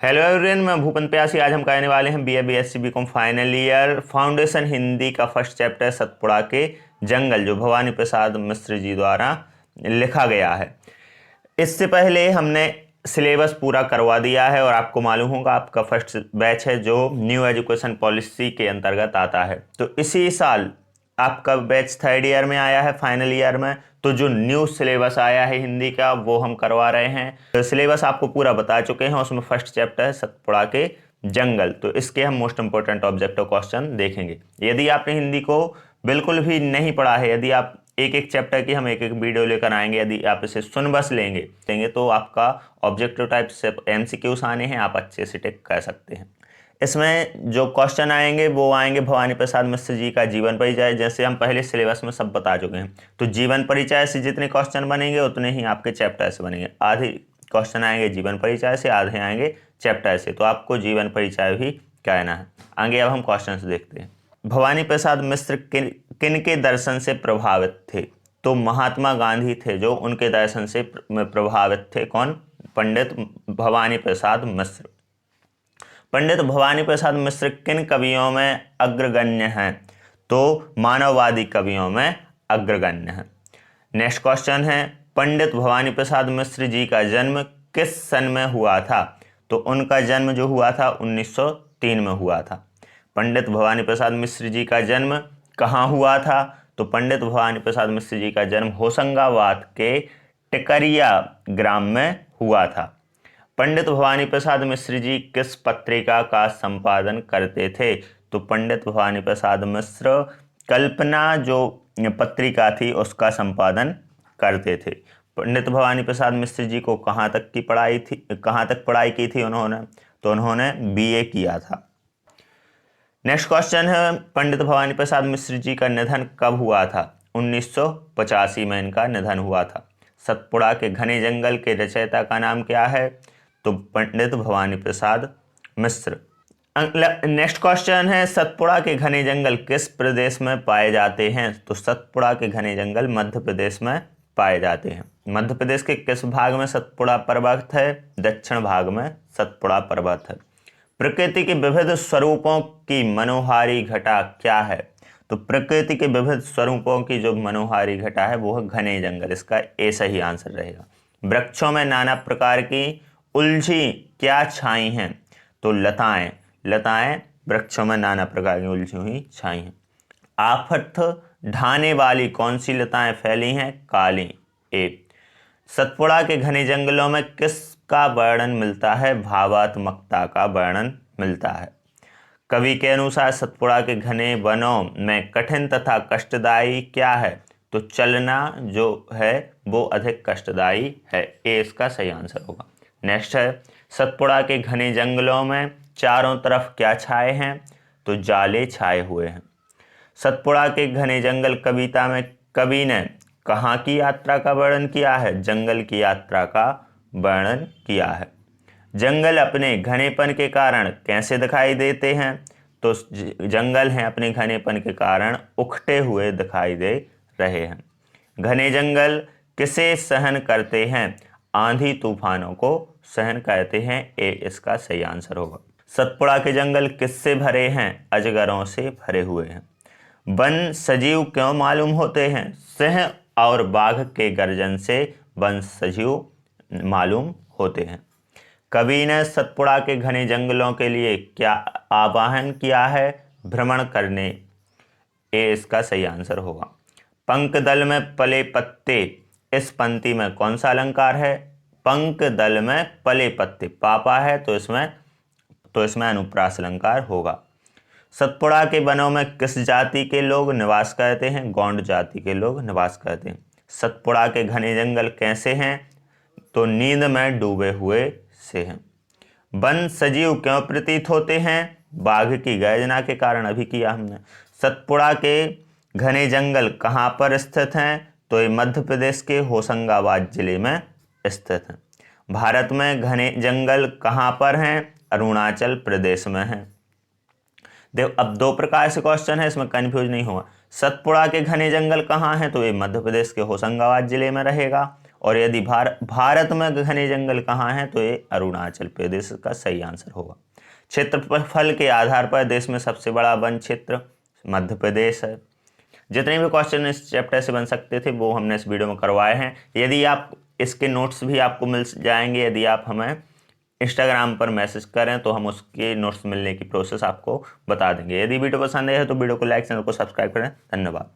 Hello everyone, मैं भूपन प्यासी। आज हम कहने वाले हैं BA BSc BCom final year foundation Hindi का फर्स्ट चैप्टर सतपुड़ा के जंगल, जो भवानी प्रसाद मिश्र जी द्वारा लिखा गया है। इससे पहले हमने सिलेबस पूरा करवा दिया है और आपको मालूम होगा आपका फर्स्ट बैच है जो न्यू एजुकेशन पॉलिसी के अंतर्गत आता है। तो इसी साल आपका बैच थर्ड ईयर में आया है, फाइनल ईयर में। तो जो न्यू सिलेबस आया है हिंदी का वो हम करवा रहे हैं। तो सिलेबस आपको पूरा बता चुके हैं। उसमें फर्स्ट चैप्टर है सतपुड़ा के जंगल। तो इसके हम मोस्ट इंपोर्टेंट ऑब्जेक्टिव क्वेश्चन देखेंगे। यदि आपने हिंदी को बिल्कुल भी नहीं पढ़ा है, यदि आप एक एक चैप्टर की हम एक एक वीडियो लेकर आएंगे, यदि आप इसे सुन बस लेंगे तो आपका ऑब्जेक्टिव टाइप से एमसीक्यूज आने हैं, आप अच्छे से टिक कर सकते हैं। इसमें जो क्वेश्चन आएंगे वो आएंगे भवानी प्रसाद मिश्र जी का जीवन परिचय, जैसे हम पहले सिलेबस में सब बता चुके हैं। तो जीवन परिचय से जितने क्वेश्चन बनेंगे उतने ही आपके चैप्टर से बनेंगे। आधे क्वेश्चन आएंगे जीवन परिचय से, आधे आएंगे चैप्टर से। तो आपको जीवन परिचय भी कहना है। आगे अब हम क्वेश्चन देखते हैं। भवानी प्रसाद मिश्र किन के दर्शन से प्रभावित थे? तो महात्मा गांधी थे जो उनके दर्शन से प्रभावित थे। कौन? पंडित भवानी प्रसाद मिश्र। पंडित भवानी प्रसाद मिश्र किन कवियों में अग्रगण्य हैं? तो मानववादी कवियों में अग्रगण्य हैं। नेक्स्ट क्वेश्चन है, पंडित भवानी प्रसाद मिश्र जी का जन्म किस सन में हुआ था? तो उनका जन्म जो हुआ था 1903 में हुआ था। पंडित भवानी प्रसाद मिश्र जी का जन्म कहाँ हुआ था? तो पंडित भवानी प्रसाद मिश्र जी का जन्म होशंगाबाद के टिकरिया ग्राम में हुआ था। पंडित भवानी प्रसाद मिश्र जी किस पत्रिका का संपादन करते थे? तो पंडित भवानी प्रसाद मिश्र कल्पना जो पत्रिका थी उसका संपादन करते थे। पंडित भवानी प्रसाद मिश्र जी को कहाँ तक पढ़ाई की थी उन्होंने? तो उन्होंने बीए किया था। नेक्स्ट क्वेश्चन है, पंडित भवानी प्रसाद मिश्र जी का निधन कब हुआ था? 1985 में इनका निधन हुआ था। सतपुड़ा के घने जंगल के रचयिता का नाम क्या है? तो पंडित भवानी प्रसाद मिश्र। नेक्स्ट क्वेश्चन है, सतपुड़ा के घने जंगल किस प्रदेश में पाए जाते हैं? तो सतपुड़ा के घने जंगल मध्य प्रदेश में पाए जाते हैं। मध्य प्रदेश के किस भाग में सतपुड़ा पर्वत है? दक्षिण भाग में सतपुड़ा पर्वत है। प्रकृति के विविध स्वरूपों की मनोहारी घटा क्या है? तो प्रकृति के विविध स्वरूपों की जो मनोहारी घटा है वो है घने जंगल। इसका ए सही आंसर रहेगा। वृक्षों में नाना प्रकार की उलझी क्या छाई हैं? तो लताएं वृक्षों में नाना प्रकार की उलझी हुई छाई हैं। आफत ढाने वाली कौन सी लताएं फैली हैं? काली। ए। सतपुड़ा के घने जंगलों में किसका वर्णन मिलता है? भावात्मकता का वर्णन मिलता है। कवि के अनुसार सतपुड़ा के घने वनों में कठिन तथा कष्टदायी क्या है? तो चलना जो है वो अधिक कष्टदायी है। ए इसका सही आंसर होगा। नेक्स्ट है, सतपुड़ा के घने जंगलों में चारों तरफ क्या छाए हैं? तो जाले छाए हुए हैं। सतपुड़ा के घने जंगल कविता में कवि ने कहाँ की यात्रा का वर्णन किया है? जंगल की यात्रा का वर्णन किया है। जंगल अपने घनेपन के कारण कैसे दिखाई देते हैं? तो जंगल हैं अपने घनेपन के कारण उखटे हुए दिखाई दे रहे हैं। घने जंगल किसे सहन करते हैं? आंधी तूफानों को सहन करते हैं। ए इसका सही आंसर होगा। सतपुड़ा के जंगल किससे भरे हैं? अजगरों से भरे हुए हैं। वन सजीव क्यों मालूम होते हैं? सिंह और बाघ के गर्जन से वन सजीव मालूम होते हैं। कवि ने सतपुड़ा के घने जंगलों के लिए क्या आह्वान किया है? भ्रमण करने। ए इसका सही आंसर होगा। पंख दल में पले पत्ते, इस पंक्ति में कौन सा अलंकार है? पंख दल में पले पत्ते पापा है तो इसमें अनुप्रास अलंकार होगा। सतपुड़ा के वनों में किस जाति के लोग निवास करते हैं? गौंड जाति के लोग निवास करते हैं। सतपुड़ा के घने जंगल कैसे हैं? तो नींद में डूबे हुए से हैं। वन सजीव क्यों प्रतीत होते हैं? बाघ की गर्जना के कारण। अभी किया हमने। सतपुड़ा के घने जंगल कहाँ पर स्थित हैं? तो ये मध्य प्रदेश के होशंगाबाद जिले में स्थित हैं। भारत में घने जंगल कहाँ पर हैं? अरुणाचल प्रदेश में हैं। देखो, अब दो प्रकार से क्वेश्चन है, इसमें कंफ्यूज नहीं होगा। सतपुड़ा के घने जंगल कहाँ हैं? तो ये मध्य प्रदेश के होशंगाबाद जिले में रहेगा। और यदि भारत में घने जंगल कहाँ हैं, तो ये अरुणाचल प्रदेश का सही आंसर होगा। क्षेत्रफल के आधार पर देश में सबसे बड़ा वन क्षेत्र मध्य प्रदेश है। जितने भी क्वेश्चन इस चैप्टर से बन सकते थे वो हमने इस वीडियो में करवाए हैं। यदि आप इसके नोट्स भी आपको मिल जाएंगे, यदि आप हमें इंस्टाग्राम पर मैसेज करें तो हम उसके नोट्स मिलने की प्रोसेस आपको बता देंगे। यदि वीडियो पसंद है तो वीडियो को लाइक, चैनल को सब्सक्राइब करें। धन्यवाद।